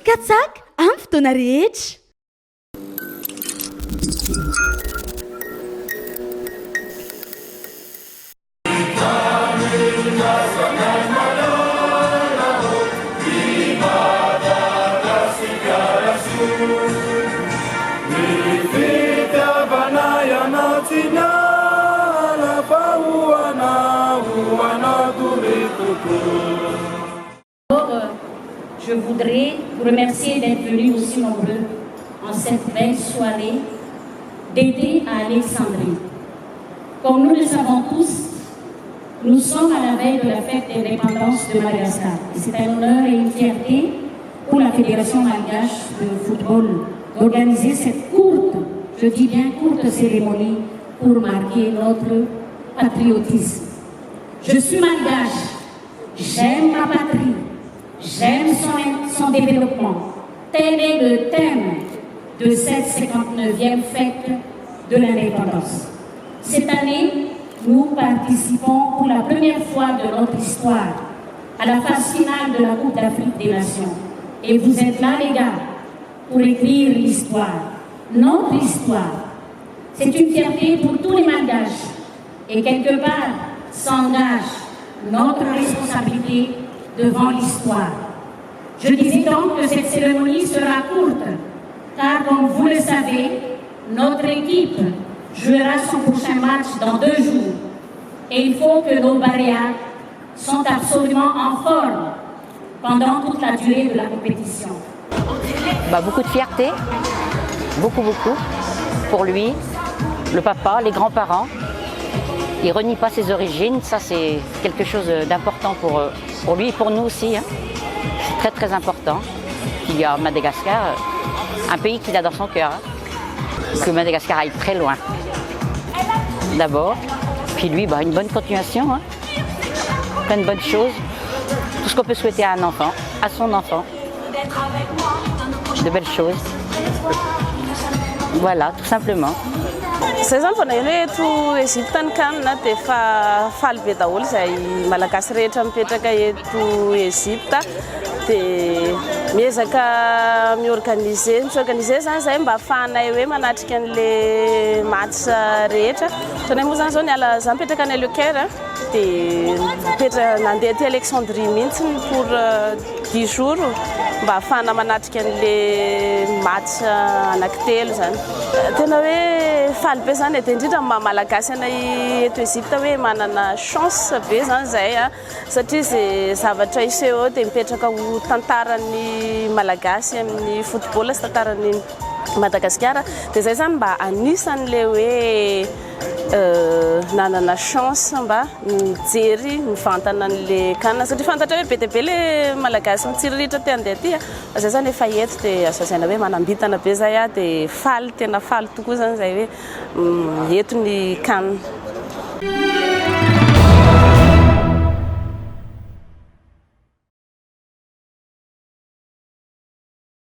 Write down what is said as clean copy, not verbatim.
katsaka amin'ny fotoana rehetra. Je voudrais vous remercier d'être venus aussi nombreux en cette belle soirée d'été à Alexandrie. Comme nous le savons tous, nous sommes à la veille de la fête d'indépendance de Madagascar. C'est un honneur et une fierté pour la Fédération malgache de football d'organiser cette courte, je dis bien courte cérémonie pour marquer notre patriotisme. Je suis malgache, j'aime ma patrie. J'aime son développement. Tel est le thème de cette 59e fête de l'indépendance. Cette année, nous participons pour la première fois de notre histoire à la phase finale de la Coupe d'Afrique des Nations. Et vous êtes là, les gars, pour écrire l'histoire, notre histoire. C'est une fierté pour tous les Malgaches. Et quelque part, s'engage notre responsabilité devant l'histoire. Je disais donc que cette cérémonie sera courte, car comme vous le savez, notre équipe jouera son prochain match dans 2 jours. Et il faut que nos barrières sont absolument en forme pendant toute la durée de la compétition. Beaucoup de fierté, beaucoup, pour lui, le papa, les grands-parents. Il ne renie pas ses origines, ça c'est quelque chose d'important pour lui et pour nous aussi. C'est très important qu'il y a Madagascar, un pays qu'il a dans son cœur. Que Madagascar aille très loin. D'abord, puis lui, une bonne continuation, plein de bonnes choses. Tout ce qu'on peut souhaiter à un enfant, à son enfant. De belles choses. Voilà, tout simplement. Zay zany vao nahay hoe eto Egypte ny kanina dia fa faly be daholo izay malagasy rehetra mipetraka eto Egypte dia miezaka miorganiser zany zay mba ahafahanay hoe manatrika an'ilay match rehetra. Ohatranay moa zany zao niala za mipetraka any Lecaire dia nandeha ty Alexandrie mihitsy pour 10 jours mba ahafahana manatrika an'ilay match anankitelo zany. Tena hoe faly be zany dia indrindra malagasy anay eto Egypte hoe manana chance be zany zay satria zay zavatra iseho dia mipetraka ho tantaran'ny malagasy amin'ny football sy tantaran'ny Madagascar dia zay zany mba anisan'ilay hoe nanana chance mba mijery mivantana an'ilay kanina satria fantatra hoe be dia be ilay malagasy mitsiriritra ty andeha ty zay zany efa eto dia azazaina hoe manambitana be zay dia faly tena faly tokoa zany zay hoe eto ny kanina.